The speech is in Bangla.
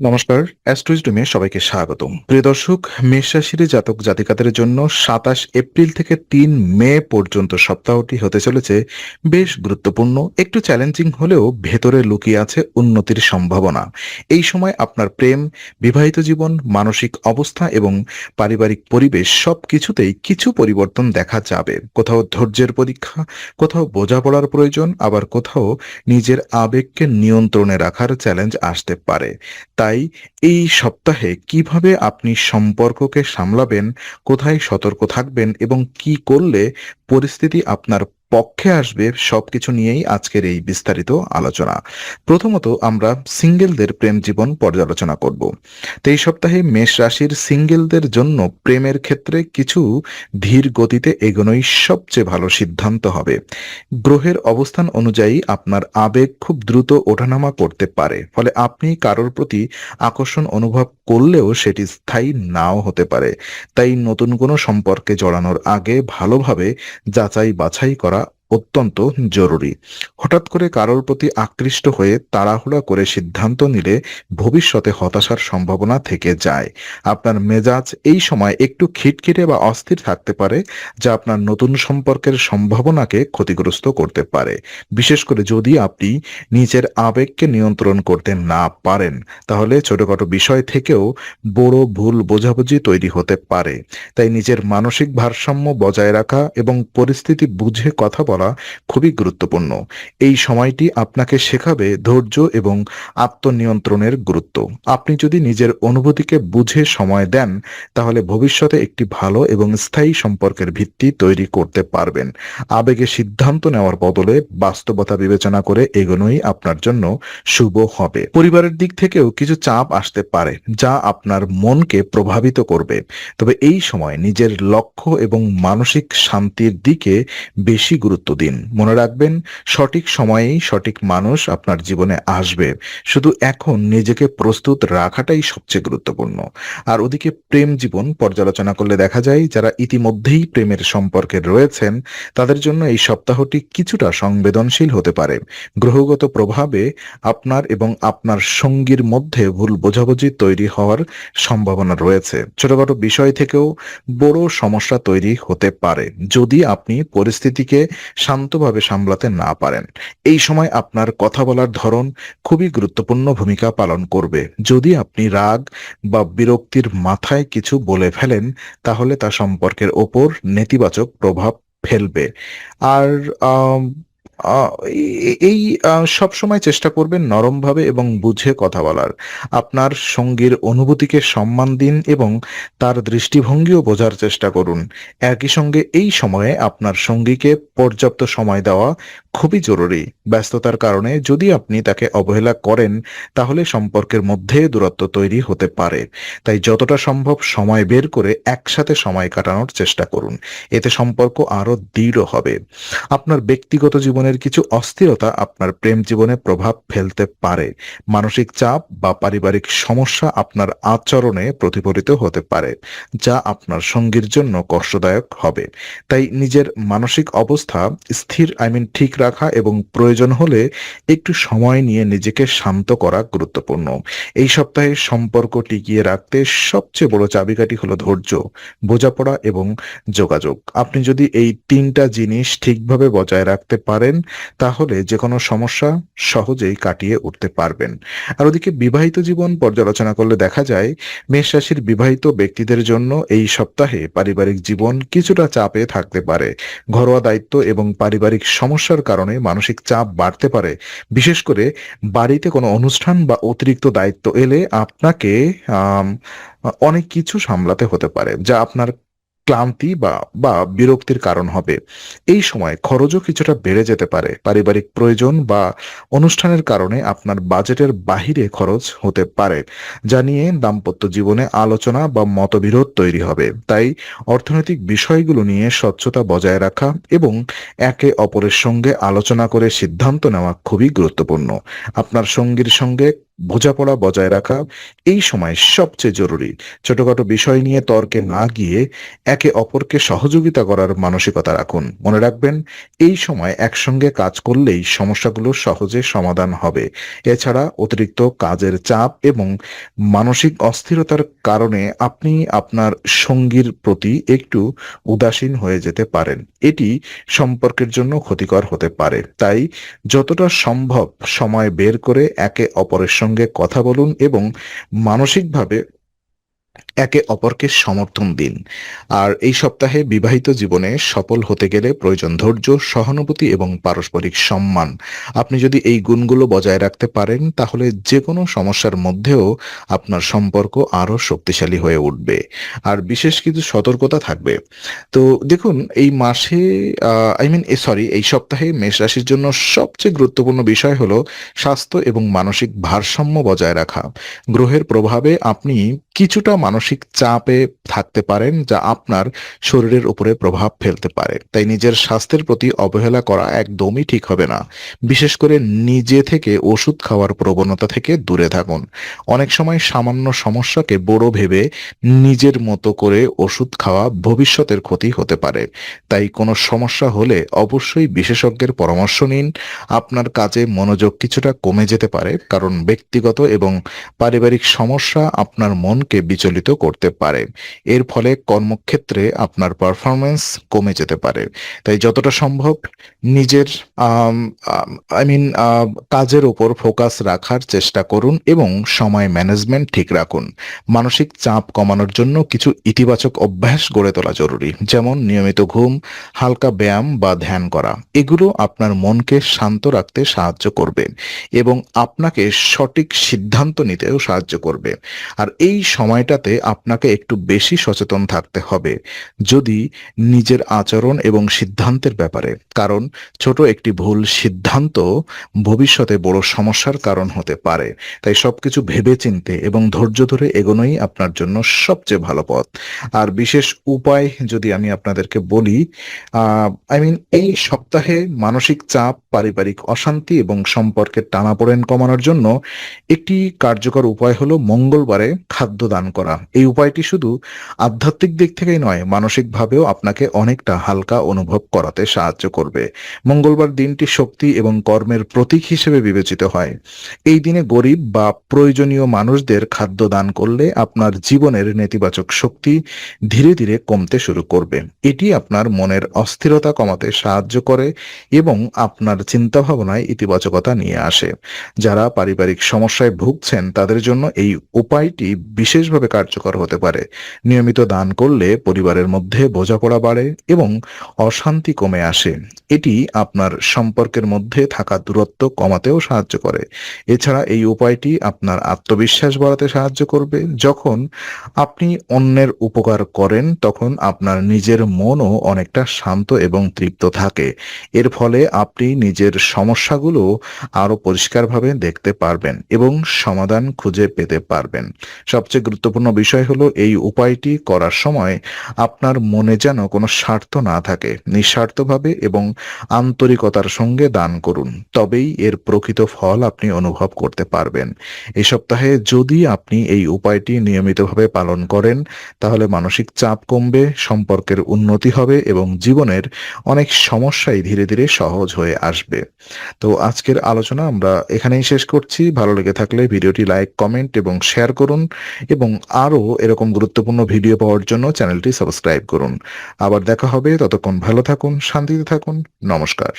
নমস্কার, অ্যাস্ট্রোইজডমে সবাইকে স্বাগতম। প্রিয় দর্শক, মেষ রাশির জাতক জাতিকাদের জন্য ২৭ এপ্রিল থেকে ৩ মে পর্যন্ত সপ্তাহটি হতে চলেছে বেশ গুরুত্বপূর্ণ। একটু চ্যালেঞ্জিং হলেও ভেতরে লুকিয়ে আছে উন্নতির সম্ভাবনা। এই সময় আপনার প্রেম, বিবাহিত জীবন, মানসিক অবস্থা এবং পারিবারিক পরিবেশ সবকিছুতেই কিছু পরিবর্তন দেখা যাবে। কোথাও ধৈর্যের পরীক্ষা, কোথাও বোঝাপড়ার প্রয়োজন, আবার কোথাও নিজের আবেগকে নিয়ন্ত্রণে রাখার চ্যালেঞ্জ আসতে পারে। তাই এই সপ্তাহে কিভাবে আপনি সম্পর্ককে সামলাবেন, কোথায় সতর্ক থাকবেন এবং কি করলে পরিস্থিতি আপনার পক্ষে আসবে, সবকিছু নিয়েই আজকের এই বিস্তারিত আলোচনা। প্রথমত আমরা সিঙ্গেলদের প্রেম জীবন পর্যালোচনা করব। তো এই সপ্তাহে মেষ রাশির সিঙ্গেলদের জন্য প্রেমের ক্ষেত্রে কিছু ধীর গতিতে এগোনোই সবচেয়ে ভালো সিদ্ধান্ত হবে। গ্রহের অবস্থান অনুযায়ী আপনার আবেগ খুব দ্রুত ওঠানামা করতে পারে, ফলে আপনি কারোর প্রতি আকর্ষণ অনুভব করলেও সেটি স্থায়ী নাও হতে পারে। তাই নতুন কোনো সম্পর্কে জড়ানোর আগে ভালোভাবে যাচাই বাছাই করা অত্যন্ত জরুরি। হঠাৎ করে কারোর প্রতি আকৃষ্ট হয়ে তাড়াহুড়া করে সিদ্ধান্ত নিলে ভবিষ্যতে হতাশার সম্ভাবনা থেকে যায়। আপনার মেজাজ এই সময় একটু খিটখিটে বা অস্থির থাকতে পারে, যা আপনার নতুন সম্পর্কের সম্ভাবনাকে ক্ষতিগ্রস্ত করতে পারে। বিশেষ করে যদি আপনি নিজের আবেগকে নিয়ন্ত্রণ করতে না পারেন, তাহলে ছোটখাটো বিষয় থেকেও বড় ভুল বোঝাবুঝি তৈরি হতে পারে। তাই নিজের মানসিক ভারসাম্য বজায় রাখা এবং পরিস্থিতি বুঝে কথা বলা খুবই গুরুত্বপূর্ণ। এই সময়টি আপনাকে শেখাবে ধৈর্য এবং আত্মনিয়ন্ত্রণের গুরুত্ব। আপনি যদি নিজের অনুভূতিকে বুঝে সময় দেন, তাহলে ভবিষ্যতে একটি ভালো এবং স্থায়ী সম্পর্কের ভিত্তি তৈরি করতে পারবেন। আবেগে সিদ্ধান্ত নেওয়ার বদলে বাস্তবতা বিবেচনা করে এগোনোই আপনার জন্য শুভ হবে। পরিবারের দিক থেকেও কিছু চাপ আসতে পারে, যা আপনার মনকে প্রভাবিত করবে। তবে এই সময় নিজের লক্ষ্য এবং মানসিক শান্তির দিকে বেশি গুরুত্ব দিন। মনে রাখবেন, সঠিক সময়েই সঠিক মানুষ আপনার জীবনে আসবে। শুধু এখন নিজেকে প্রস্তুত রাখাটাই সবচেয়ে গুরুত্বপূর্ণ। আর ওদিকে প্রেম জীবন পর্যালোচনা করলে দেখা যায়, যারা ইতিমধ্যেই প্রেমের সম্পর্কে রয়েছেন, তাদের জন্য এই সপ্তাহটি কিছুটা সংবেদনশীল হতে পারে। গ্রহগত প্রভাবে আপনার এবং আপনার সঙ্গীর মধ্যে ভুল বোঝাবুঝি তৈরি হওয়ার সম্ভাবনা রয়েছে। ছোটখাটো বিষয় থেকেও বড় সমস্যা তৈরি হতে পারে যদি আপনি পরিস্থিতিকে শান্তভাবে সামলাতে না পারেন। এই সময় আপনার কথা বলার ধরন খুবই গুরুত্বপূর্ণ ভূমিকা পালন করবে। যদি আপনি রাগ বা বিরক্তির মাথায় কিছু বলে ফেলেন, তাহলে তা সম্পর্কের ওপর নেতিবাচক প্রভাব ফেলবে। আর আম আ এই সবসময় চেষ্টা করবেন নরমভাবে এবং বুঝে কথা বলার। আপনার সঙ্গীর অনুভূতিকে সম্মান দিন এবং তার দৃষ্টিভঙ্গিও বোঝার চেষ্টা করুন। একই সঙ্গে এই সময়ে আপনার সঙ্গীকে পর্যাপ্ত সময় দেওয়া খুবই জরুরি। ব্যস্ততার কারণে যদি আপনি তাকে অবহেলা করেন, তাহলে সম্পর্কের মধ্যে দূরত্ব তৈরি হতে পারে। তাই যতটা সম্ভব সময় বের করে একসাথে সময় কাটানোর চেষ্টা করুন। এতে সম্পর্ক আরো দৃঢ় হবে। আপনার ব্যক্তিগত জীবনের কিছু অস্থিরতা আপনার প্রেম জীবনে প্রভাব ফেলতে পারে। মানসিক চাপ বা পারিবারিক সমস্যা আপনার আচরণে প্রতিফলিত হতে পারে, যা আপনার সঙ্গীর জন্য কষ্টদায়ক হবে। তাই নিজের মানসিক অবস্থা ঠিক রাখা এবং প্রয়োজন হলে একটু সময় নিয়ে নিজেকে শান্ত করা গুরুত্বপূর্ণ। এই সপ্তাহে সম্পর্ক টিকিয়ে রাখতে সবচেয়ে বড় চাবিকাঠি হলো ধৈর্য, বোঝাপড়া এবং যোগাযোগ। আপনি যদি এই ৩টা জিনিস ঠিকভাবে বজায় রাখতে পারেন, তাহলে যেকোনো সমস্যা সহজেই কাটিয়ে উঠতে পারবেন। আর ওদিকে বিবাহিত জীবন পর্যালোচনা করলে দেখা যায়, মেষ রাশির বিবাহিত ব্যক্তিদের জন্য এই সপ্তাহে পারিবারিক জীবন কিছুটা চাপে থাকতে পারে। ঘরোয়া দায়িত্ব এবং পারিবারিক সমস্যার কারণে মানসিক চাপ বাড়তে পারে। বিশেষ করে বাড়িতে কোনো অনুষ্ঠান বা অতিরিক্ত দায়িত্ব এলে আপনাকে আম অনেক কিছু সামলাতে হতে পারে, যা আপনার ক্লান্তি বা বিরক্তির কারণ হবে। এই সময় খরচও কিছুটা বেড়ে যেতে পারে। পারিবারিক প্রয়োজন বা অনুষ্ঠানের কারণে আপনার বাজেটের বাহিরে খরচ হতে পারে, যা নিয়ে দাম্পত্য জীবনে আলোচনা বা মতবিরোধ তৈরি হবে। তাই অর্থনৈতিক বিষয়গুলো নিয়ে স্বচ্ছতা বজায় রাখা এবং একে অপরের সঙ্গে আলোচনা করে সিদ্ধান্ত নেওয়া খুবই গুরুত্বপূর্ণ। আপনার সঙ্গীর সঙ্গে বোঝাপড়া বজায় রাখা এই সময় সবচেয়ে জরুরি। ছোটখাটো বিষয় নিয়ে তর্কে না গিয়ে একে অপরকে সহযোগিতা করার মানসিকতা রাখুন। মনে রাখবেন, এই সময় একসঙ্গে কাজ করলেই সমস্যাগুলো সহজে সমাধান হবে। এছাড়া অতিরিক্ত কাজের চাপ এবং মানসিক অস্থিরতার কারণে আপনি আপনার সঙ্গীর প্রতি একটু উদাসীন হয়ে যেতে পারেন। এটি সম্পর্কের জন্য ক্ষতিকর হতে পারে। তাই যতটা সম্ভব সময় বের করে একে অপরের সঙ্গে কথা বলুন এবং মানসিকভাবে একে অপরকে সমর্থন দিন। আর এই সপ্তাহে বিবাহিত জীবনে সফল হতে গেলে প্রয়োজন ধৈর্য, সহানুভূতি এবং পারস্পরিক সম্মান। আপনি যদি এই গুণগুলো বজায় রাখতে পারেন তাহলে যে কোনো সমস্যার মধ্যেও আপনার সম্পর্ক আরো শক্তিশালী হয়ে উঠবে। আর বিশেষ কিছু সতর্কতা থাকবে। তো দেখুন, এই মাসে এই সপ্তাহে মেষ রাশির জন্য সবচেয়ে গুরুত্বপূর্ণ বিষয় হলো স্বাস্থ্য এবং মানসিক ভারসাম্য বজায় রাখা। গ্রহের প্রভাবে আপনি কিছুটা মানসিক চাপে থাকতে পারেন, যা আপনার শরীরের উপরে প্রভাব ফেলতে পারে। তাই নিজের স্বাস্থ্যের প্রতি অবহেলা করা একদমই ঠিক হবে না। বিশেষ করে নিজে থেকে ওষুধ খাওয়ার প্রবণতা থেকে দূরে থাকুন। অনেক সময় সামান্য সমস্যাকে বড় ভেবে নিজের মতো করে ওষুধ খাওয়া ভবিষ্যতের ক্ষতি হতে পারে। তাই কোনো সমস্যা হলে অবশ্যই বিশেষজ্ঞের পরামর্শ নিন। আপনার কাজে মনোযোগ কিছুটা কমে যেতে পারে, কারণ ব্যক্তিগত এবং পারিবারিক সমস্যা আপনার মনকে বিচলিত করতে পারে। এর ফলে কর্মক্ষেত্রে আপনার পারফরম্যান্স কমে যেতে পারে। তাই যতটা সম্ভব নিজের আম, আম, আই মিন কাজের উপর ফোকাস রাখার চেষ্টা করুন এবং সময় ম্যানেজমেন্ট ঠিক রাখুন। মানসিক চাপ কমানোর জন্য কিছু ইতিবাচক অভ্যাস গড়ে তোলা জরুরি, যেমন নিয়মিত ঘুম, হালকা ব্যায়াম বা ধ্যান করা। এগুলো আপনার মনকে শান্ত রাখতে সাহায্য করবে এবং আপনাকে সঠিক সিদ্ধান্ত নিতেও সাহায্য করবে। আর এই সময়টাতে আপনাকে একটু বেশি সচেতন থাকতে হবে যদি নিজের আচরণ এবং সিদ্ধান্তের ব্যাপারে, কারণ ছোট একটি ভুল সিদ্ধান্ত ভবিষ্যতে বড় সমস্যার কারণ হতে পারে। তাই সবকিছু ভেবেচিন্তে এবং ধৈর্য ধরে এগোনোই আপনার জন্য সবচেয়ে ভালো পথ। আর বিশেষ উপায় যদি আমি আপনাদেরকে বলি, এই সপ্তাহে মানসিক চাপ, পারিবারিক অশান্তি এবং সম্পর্কের টানাপোড়েন কমানোর জন্য একটি কার্যকর উপায় হলো মঙ্গলবারে খাদ্য দান করা। এই উপায়টি শুধু আধ্যাত্মিক দিক থেকেই নয়, মানসিকভাবেও আপনাকে অনেকটা হালকা অনুভব করাতে সাহায্য করবে। মঙ্গলবার দিনটি শক্তি এবং কর্মের প্রতীক হিসেবে বিবেচিত হয়। এই দিনে গরিব বা প্রয়োজনীয় মানুষদের খাদ্য দান করলে আপনার জীবনের নেতিবাচক শক্তি ধীরে ধীরে কমতে শুরু করবে। এটি আপনার মনের অস্থিরতা কমাতে সাহায্য করে এবং আপনার চিন্তাভাবনায় ইতিবাচকতা নিয়ে আসে। যারা পারিবারিক সমস্যায় ভুগছেন তাদের জন্য এই উপায়টি বিশেষভাবে কার্যকর হতে পারে। নিয়মিত দান করলে পরিবারের মধ্যে বোঝাপড়া বাড়ে এবং অশান্তি কমে আসে। এটি আপনার সম্পর্কের মধ্যে থাকা দূরত্ব কমাতেও সাহায্য করে। এছাড়া এই উপায়টি আপনার আত্মবিশ্বাস বাড়াতে সাহায্য করবে। যখন আপনি অন্যের উপকার করেন তখন আপনার নিজের মনও অনেকটা শান্ত এবং তৃপ্ত থাকে। এর ফলে আপনি নিজের সমস্যাগুলো আরো পরিষ্কারভাবে দেখতে পারবেন এবং সমাধান খুঁজে পেতে পারবেন। সবচেয়ে গুরুত্বপূর্ণ বিষয় হলো এই উপায়টি করার সময় আপনার মনে যেন কোনো স্বার্থ না থাকে। নিঃস্বার্থভাবে এবং আন্তরিকতার সঙ্গে দান করুন, তবেই এর প্রকৃত ফল আপনি অনুভব করতে পারবেন। এই সপ্তাহে যদি আপনি এই উপায়টি নিয়মিতভাবে পালন করেন তাহলে মানসিক চাপ কমবে, সম্পর্কের উন্নতি হবে এবং জীবনের অনেক সমস্যাই ধীরে ধীরে সহজ হয়ে আসবে। তো আজকের আলোচনা আমরা এখানেই শেষ করছি। ভালো লেগে থাকলে ভিডিওটি লাইক, কমেন্ট এবং শেয়ার করুন এবং আরও এরকম গুরুত্বপূর্ণ ভিডিও পাওয়ার জন্য চ্যানেলটি সাবস্ক্রাইব করুন। আবার দেখা হবে, ততক্ষণ ভালো থাকুন, শান্তিতে থাকুন। নমস্কার।